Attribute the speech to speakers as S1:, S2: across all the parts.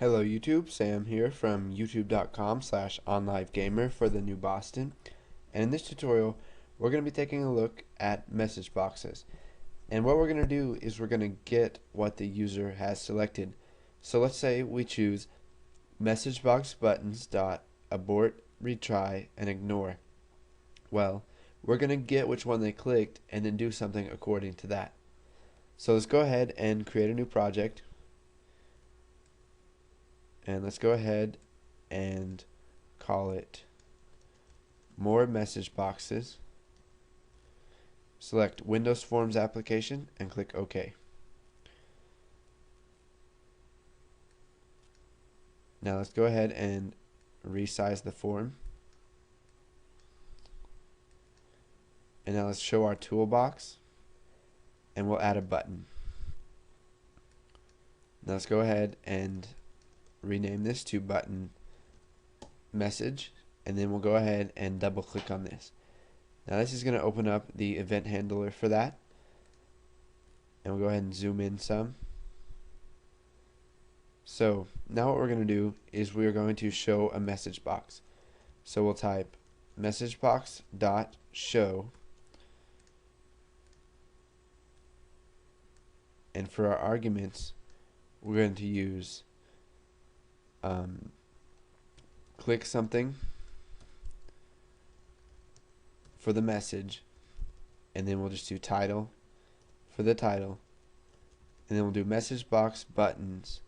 S1: Hello YouTube, Sam here from youtube.com/onlivegamer for the New Boston. And in this tutorial, we're going to be taking a look at message boxes. And what we're going to do is we're going to get what the user has selected. So let's say we choose message box buttons dot abort, retry, and ignore. Well, we're going to get which one they clicked and then do something according to that. So let's go ahead and create a new project. And let's go ahead and call it more message boxes. Select Windows Forms application and click OK. Now let's go ahead and resize the form. And now let's show our toolbox and we'll add a button. Now let's go ahead and rename this to button message, and then we'll go ahead and double click on this. Now this is going to open up the event handler for that, and we'll go ahead and zoom in some. So now what we're going to do is we're going to show a message box. So we'll type message box dot show, and for our arguments we're going to use click something for the message, and then we'll just do title for the title, and then we'll do message box buttons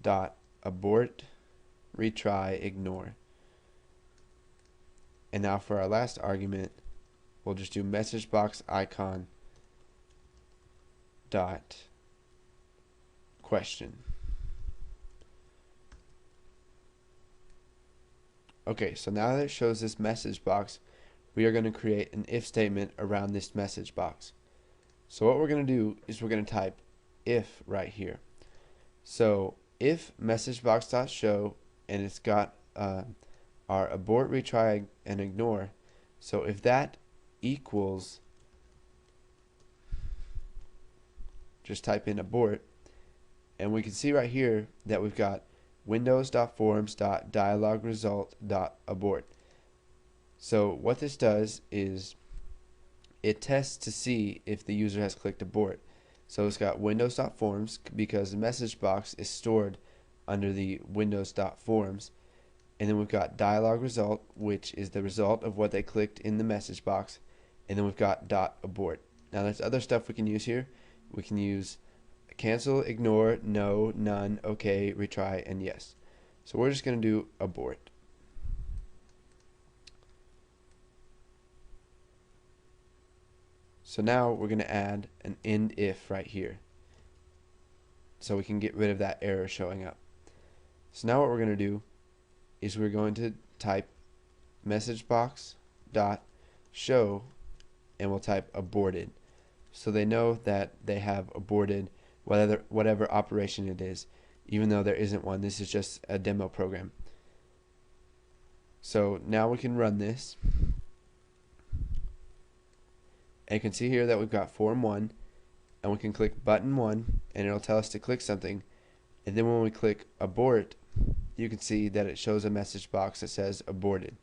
S1: dot abort, retry, ignore. And now for our last argument, we'll just do message box icon dot question. Okay, so now that it shows this message box, we are going to create an if statement around this message box. So what we're going to do is we're going to type if right here. So if message box.show, and it's got our abort, retry, and ignore. So if that equals, just type in abort, and we can see right here that we've got windows.forms.dialogresult.abort. So what this does is it tests to see if the user has clicked abort. So it's got windows.forms because the message box is stored under the windows.forms, and then we've got dialog result, which is the result of what they clicked in the message box, and then we've got .abort. Now there's other stuff we can use here. We can use cancel, ignore, no, none, okay, retry, and yes. So we're just going to do abort. So now we're going to add an end if right here, so we can get rid of that error showing up. So now what we're going to do is we're going to type message box dot show, and we'll type aborted, so they know that they have aborted whatever operation it is, even though there isn't one. This is just a demo program. So now we can run this, and you can see here that we've got form 1, and we can click button 1 and it'll tell us to click something, and then when we click abort, you can see that it shows a message box that says aborted.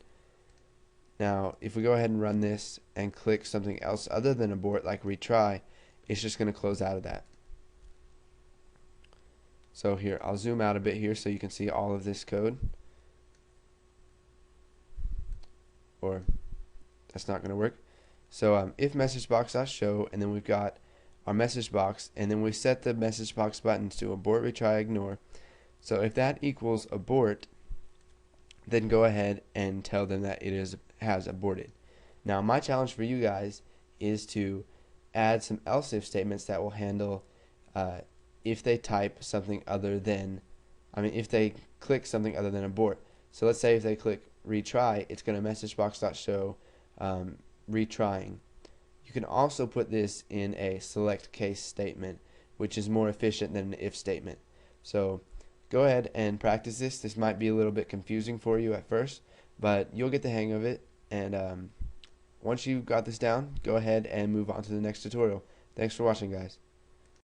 S1: Now if we go ahead and run this and click something else other than abort, like retry, it's just going to close out of that. So here, I'll zoom out a bit here so you can see all of this code. Or that's not going to work. So if message box.show, and then we've got our message box, and then we set the message box buttons to abort, retry, ignore. So if that equals abort, then go ahead and tell them that it has aborted. Now my challenge for you guys is to add some else if statements that will handle if they type something other than, if they click something other than abort. So let's say if they click retry, it's going to message box.show retrying. You can also put this in a select case statement, which is more efficient than an if statement. So go ahead and practice this. This might be a little bit confusing for you at first, but you'll get the hang of it, and once you've got this down, go ahead and move on to the next tutorial. Thanks for watching, guys.